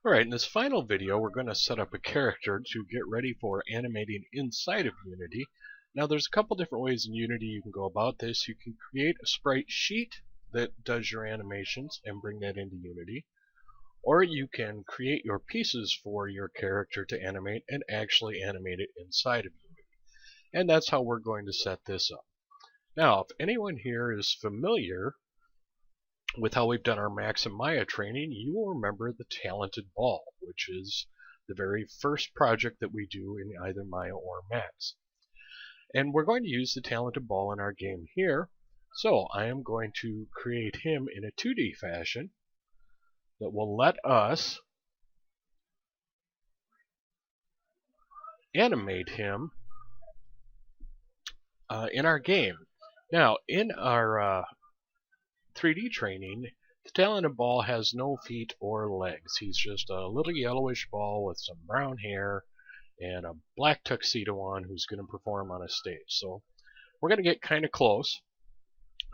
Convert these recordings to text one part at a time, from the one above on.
Alright, in this final video we're going to set up a character to get ready for animating inside of Unity. Now there's a couple different ways in Unity you can go about this. You can create a sprite sheet that does your animations and bring that into Unity. Or you can create your pieces for your character to animate and actually animate it inside of Unity. And that's how we're going to set this up. Now if anyone here is familiar with how we've done our Max and Maya training, you will remember the Talented Ball, which is the very first project that we do in either Maya or Max. And we're going to use the Talented Ball in our game here. So I am going to create him in a 2D fashion that will let us animate him in our game. Now, in our 3D training, the Talented Ball has no feet or legs. He's just a little yellowish ball with some brown hair and a black tuxedo on who's going to perform on a stage. So we're going to get kind of close.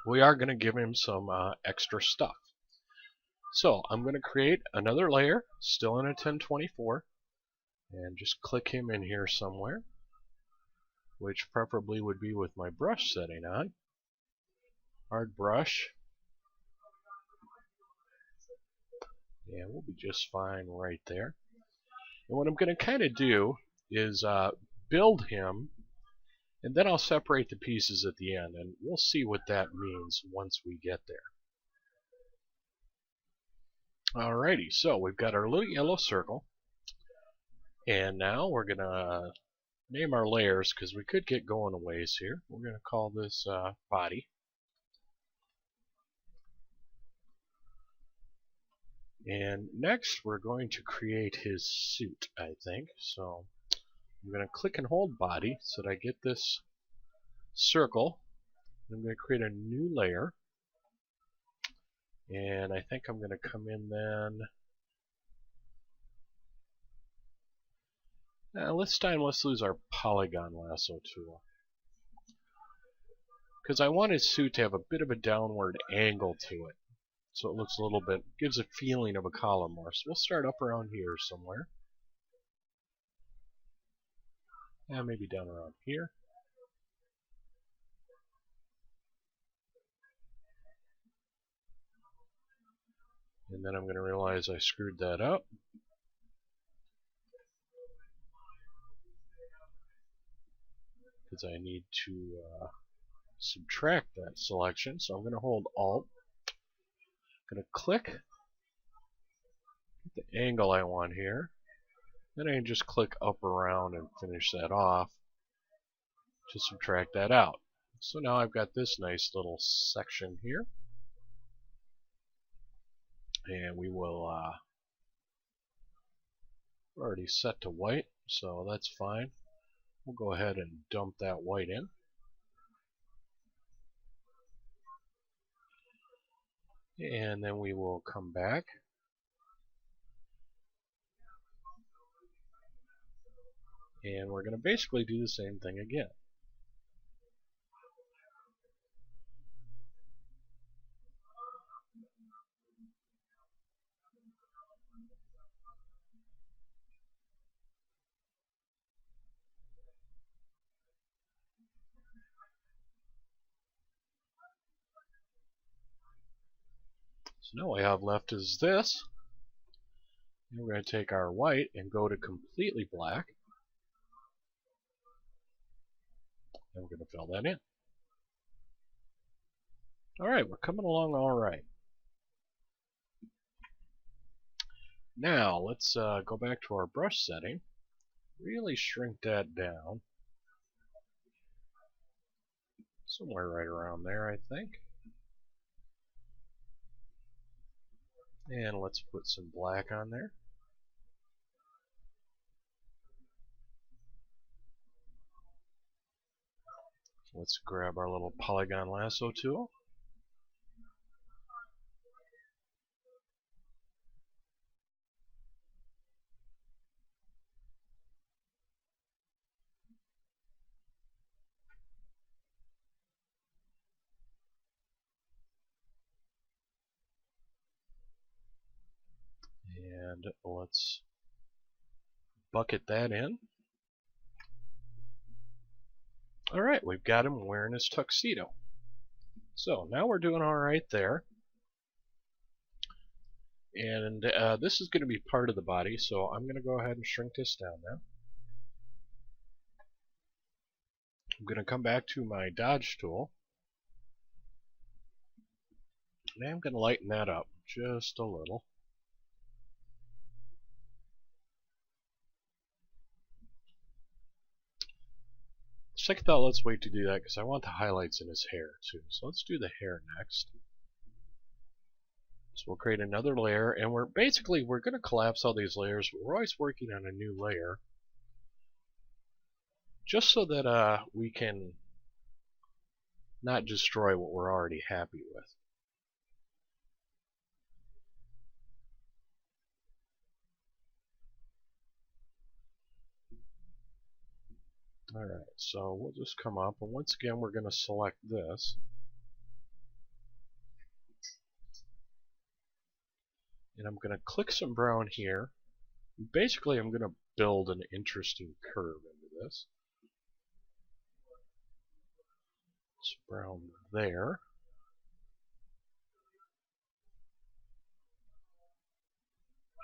We are going to give him some extra stuff. So I'm going to create another layer, still in a 1024, and just click him in here somewhere, which preferably would be with my brush setting on. Hard brush. Yeah, we'll be just fine right there. And what I'm going to kind of do is build him, and then I'll separate the pieces at the end, and we'll see what that means once we get there. Alrighty, so we've got our little yellow circle, and now we're going to name our layers because we could get going a ways here. We're going to call this body. And next we're going to create his suit, I think. So I'm going to click and hold body so that I get this circle. I'm going to create a new layer. And I think I'm going to come in then. This time let's use our polygon lasso tool. Because I want his suit to have a bit of a downward angle to it. So it looks a little bit, gives a feeling of a collar more. So we'll start up around here somewhere. And maybe down around here. And then I'm going to realize I screwed that up. Because I need to subtract that selection. So I'm going to hold Alt. I'm going to click. Get the angle I want here. Then I can just click up around and finish that off to subtract that out. So now I've got this nice little section here. And we will already set to white, so that's fine. We'll go ahead and dump that white in. And then we will come back. And we're going to basically do the same thing again. So now what we have left is this. And we're going to take our white and go to completely black. And we're going to fill that in. Alright, we're coming along alright. Now, let's go back to our brush setting. Really shrink that down. Somewhere right around there, I think. And let's put some black on there. So let's grab our little polygon lasso tool. And And let's bucket that in. Alright, we've got him wearing his tuxedo. So now we're doing alright there. And this is going to be part of the body, so I'm going to go ahead and shrink this down now. I'm going to come back to my dodge tool. And I'm going to lighten that up just a little. Second thought, let's wait to do that because I want the highlights in his hair too. So let's do the hair next. So we'll create another layer, and we're going to collapse all these layers. We're always working on a new layer, just so that we can not destroy what we're already happy with. Alright, so we'll just come up, and once again we're going to select this. And I'm going to click some brown here. Basically, I'm going to build an interesting curve into this. It's brown there.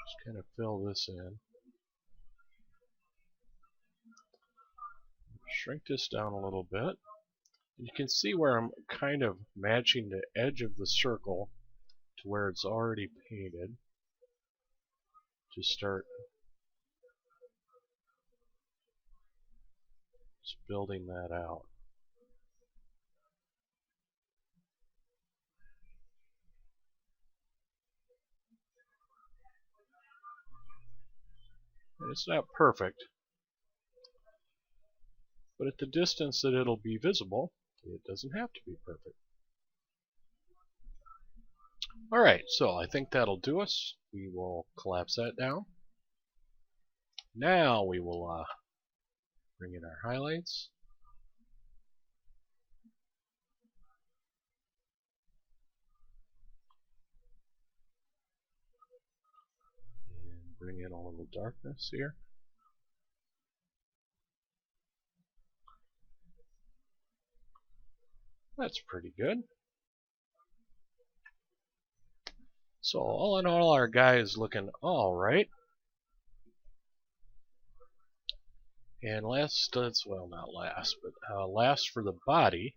Just kind of fill this in. Shrink this down a little bit. You can see where I'm kind of matching the edge of the circle to where it's already painted. Just start building that out. And it's not perfect, but at the distance that it'll be visible, it doesn't have to be perfect. Alright, so I think that'll do us. We will collapse that down. Now we will bring in our highlights. And bring in a little darkness here. That's pretty good. So all in all, our guy is looking alright. And last, well, not last, but last for the body,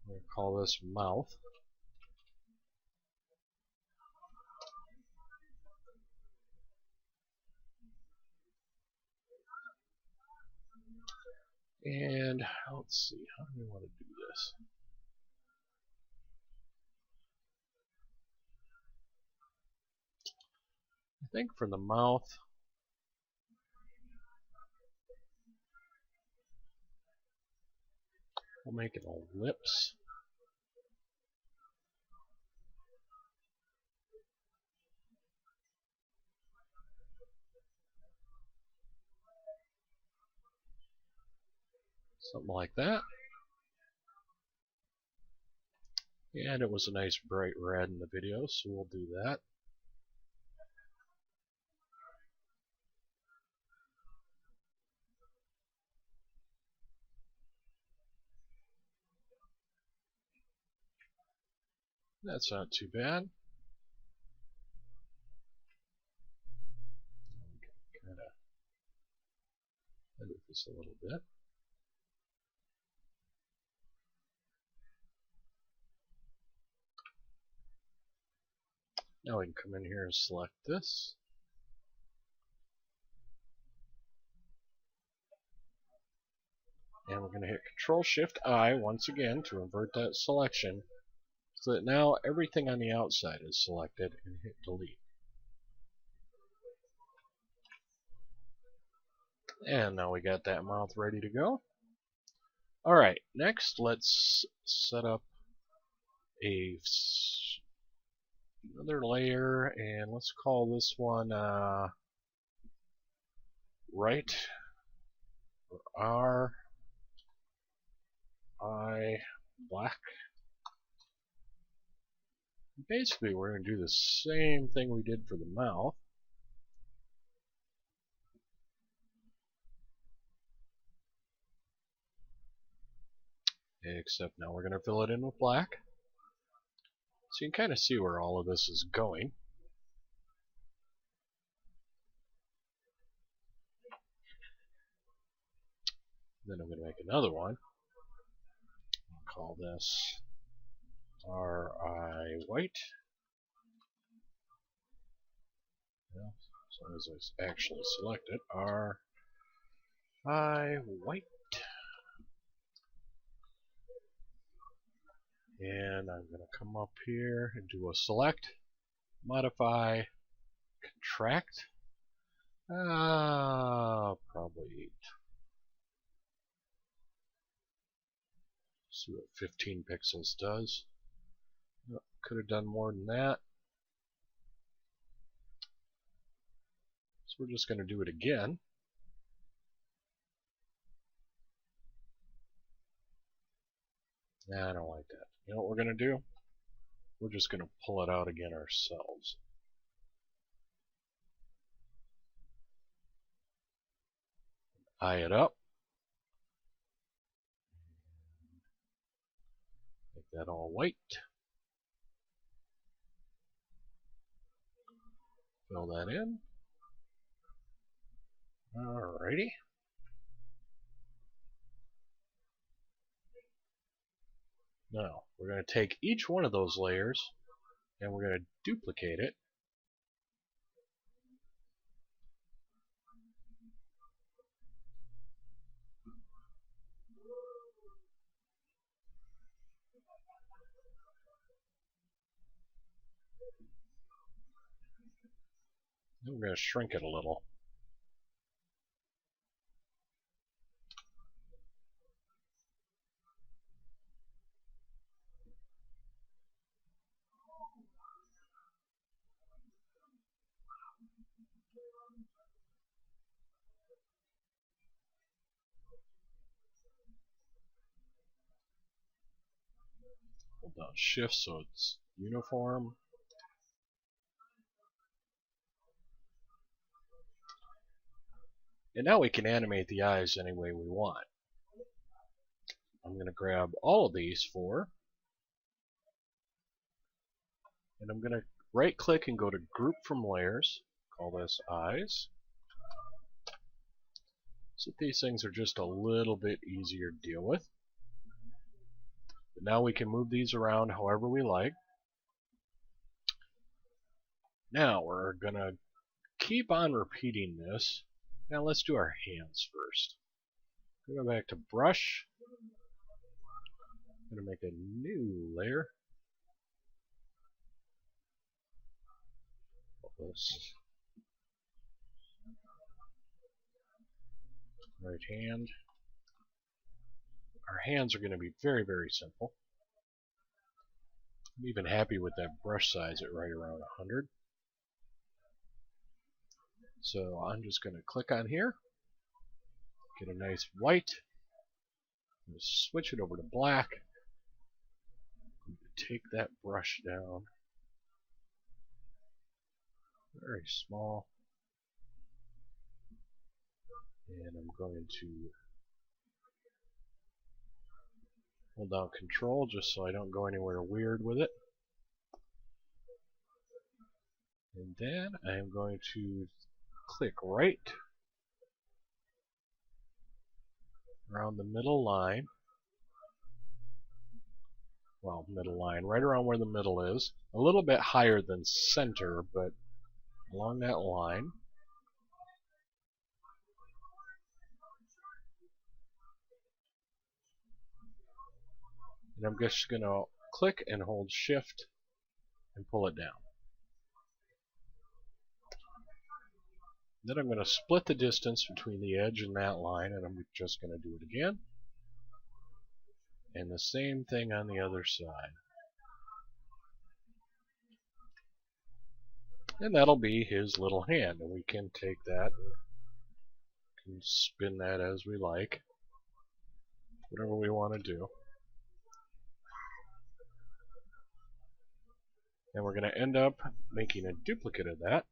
we'll call this mouth. And let's see, how do we want to do this? I think for the mouth, we'll make it a lips. Something like that. And it was a nice bright red in the video, so we'll do that. That's not too bad. Kind of edit this a little bit. Now we can come in here and select this. And we're going to hit Control-Shift-I once again to invert that selection, so that now everything on the outside is selected, and hit Delete. And now we got that mouth ready to go. Alright, next let's set up another layer, and let's call this one right, or R I black Basically, we're going to do the same thing we did for the mouth. Except now we're going to fill it in with black. So you can kind of see where all of this is going. Then I'm going to make another one. I'll call this RI white. Well, as long as it's actually selected, RI white. And I'm going to come up here and do a select, modify, contract. Probably 8. See what 15 pixels does. Could have done more than that. So we're just going to do it again. Nah, I don't like that. You know what we're going to do? We're just going to pull it out again ourselves. Eye it up. Make that all white. Fill that in. Alrighty. Now, we're going to take each one of those layers and we're going to duplicate it. Then we're going to shrink it a little. Hold down Shift so it's uniform. And now we can animate the eyes any way we want. I'm going to grab all of these 4. And I'm going to right click and go to Group from Layers. Call this Eyes. So these things are just a little bit easier to deal with. But now we can move these around however we like. Now we're going to keep on repeating this. Now let's do our hands first. Go back to Brush. I'm going to make a new layer. This right hand. Our hands are going to be very, very simple. I'm even happy with that brush size at right around 100. So I'm just going to click on here, get a nice white, switch it over to black, take that brush down, very small, and I'm going to hold down Control just so I don't go anywhere weird with it. And then I am going to click right around the middle line. Well, middle line, right around where the middle is. A little bit higher than center, but along that line. And I'm just going to click and hold Shift and pull it down. Then I'm going to split the distance between the edge and that line, and I'm just going to do it again. And the same thing on the other side. And that'll be his little hand, and we can take that and spin that as we like, whatever we want to do. And we're going to end up making a duplicate of that.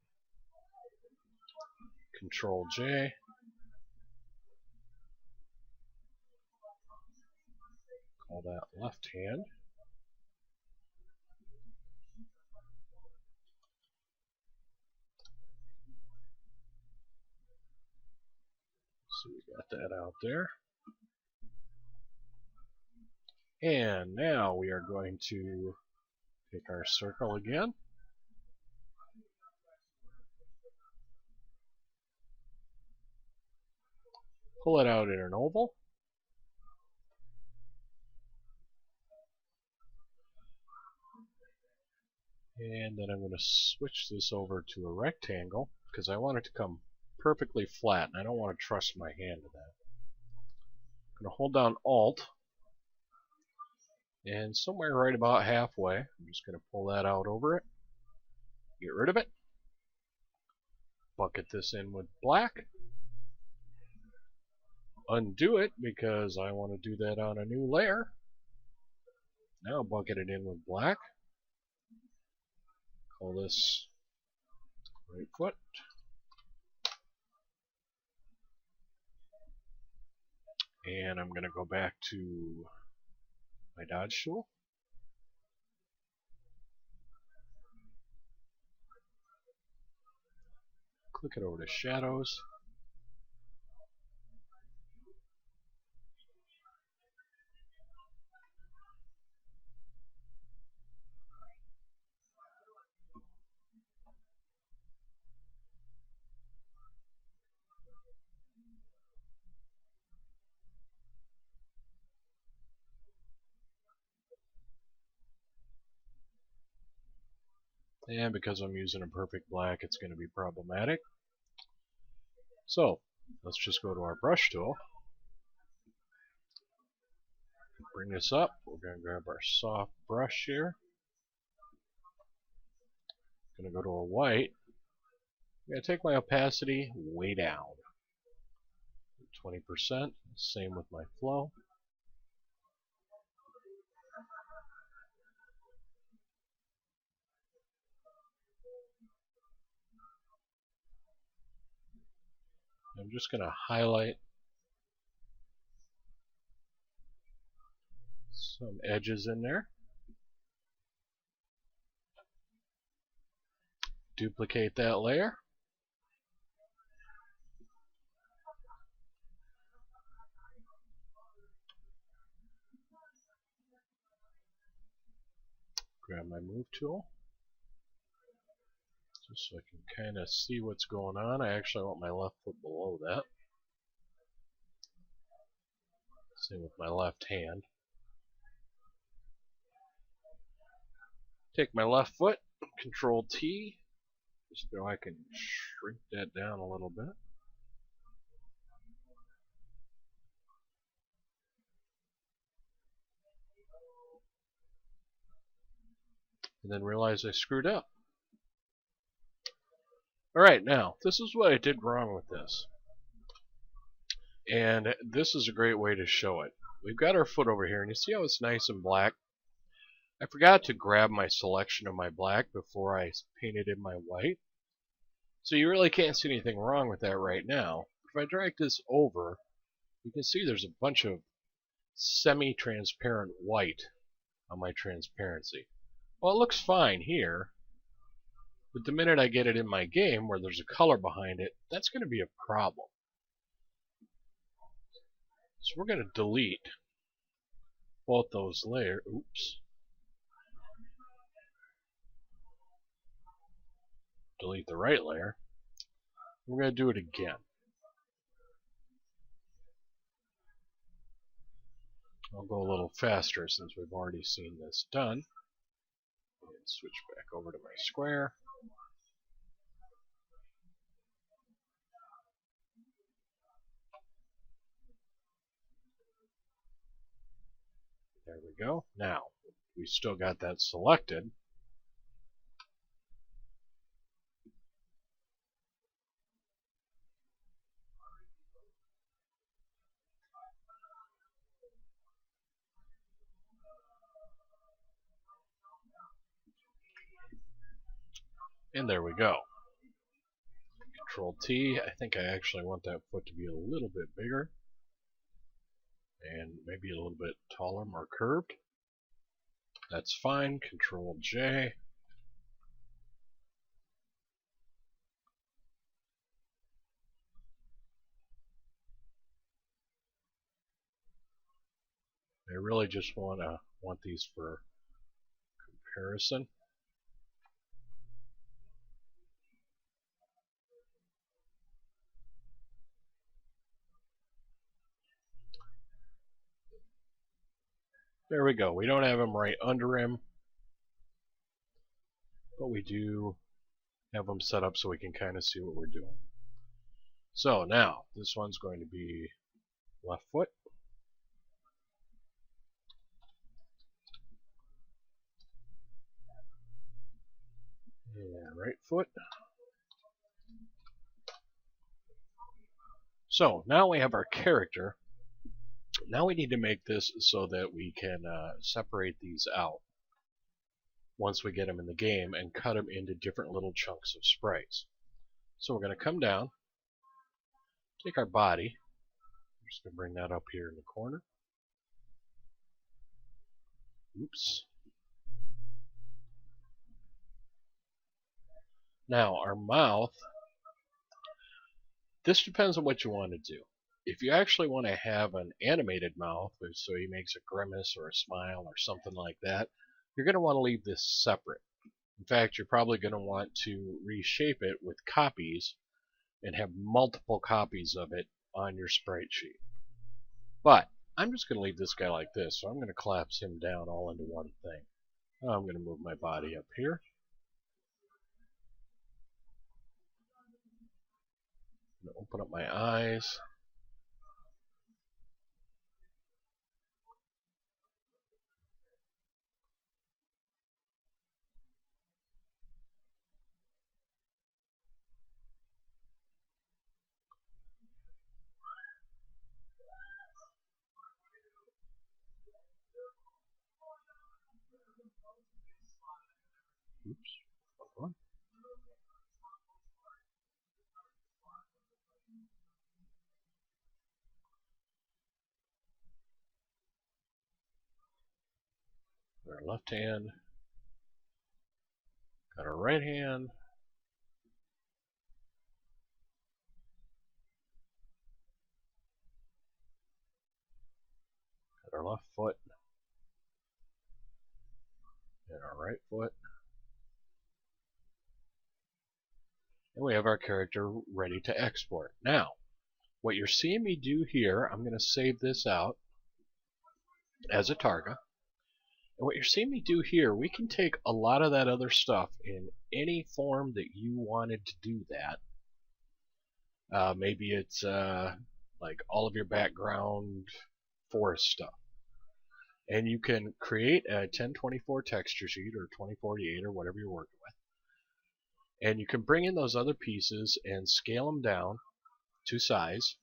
Control J. Call that left hand. So we got that out there. And now we are going to take our circle again. Pull it out in an oval. And then I'm going to switch this over to a rectangle because I want it to come perfectly flat and I don't want to trust my hand to that. I'm going to hold down Alt, and somewhere right about halfway, I'm just going to pull that out over it, get rid of it, bucket this in with black, undo it because I want to do that on a new layer. Now bucket it in with black, call this right foot, and I'm going to go back to my dodge tool. Click it over to shadows. And because I'm using a perfect black, it's going to be problematic. So, let's just go to our brush tool. Bring this up. We're going to grab our soft brush here. Going to go to a white. I'm going to take my opacity way down. 20%. Same with my flow. I'm just going to highlight some edges in there. Duplicate that layer. Grab my move tool. Just so I can kind of see what's going on. I actually want my left foot below that. Same with my left hand. Take my left foot, Control T, just so I can shrink that down a little bit. And then realize I screwed up. Alright, now, this is what I did wrong with this. And this is a great way to show it. We've got our foot over here, and you see how it's nice and black? I forgot to grab my selection of my black before I painted in my white. So you really can't see anything wrong with that right now. If I drag this over, you can see there's a bunch of semi-transparent white on my transparency. Well, it looks fine here, but the minute I get it in my game where there's a color behind it, that's going to be a problem. So we're going to delete both those layers. Oops. Delete the right layer. We're going to do it again. I'll go a little faster since we've already seen this done. And switch back over to my square. There we go. Now, we still got that selected. And there we go. Control T. I think I actually want that foot to be a little bit bigger. And maybe a little bit taller, more curved. That's fine. Control J. I really just want these for comparison. There we go. We don't have him right under him, but we do have them set up so we can kind of see what we're doing. So now, this one's going to be left foot. And right foot. So now we have our character. Now we need to make this so that we can separate these out once we get them in the game and cut them into different little chunks of sprites. So we're going to come down, take our body, I'm just going to bring that up here in the corner. Oops. Now our mouth, this depends on what you want to do. If you actually want to have an animated mouth, so he makes a grimace or a smile or something like that, you're going to want to leave this separate. In fact, you're probably going to want to reshape it with copies and have multiple copies of it on your sprite sheet. But I'm just going to leave this guy like this, so I'm going to collapse him down all into one thing. Now I'm going to move my body up here. I'm going to open up my eyes. Oops. Hold on. Our left hand. Got our right hand. Got our left foot. And our right foot. And we have our character ready to export. Now, what you're seeing me do here, I'm going to save this out as a Targa. And what you're seeing me do here, we can take a lot of that other stuff in any form that you wanted to do that. Maybe it's like all of your background forest stuff. And you can create a 1024 texture sheet or 2048 or whatever you're working with. And you can bring in those other pieces and scale them down to size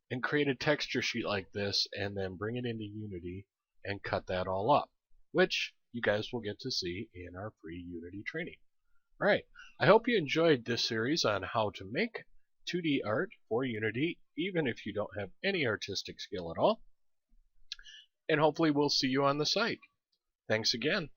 and create a texture sheet like this and then bring it into Unity and cut that all up, which you guys will get to see in our free Unity training. Alright, I hope you enjoyed this series on how to make 2D art for Unity, even if you don't have any artistic skill at all. And hopefully we'll see you on the site. Thanks again.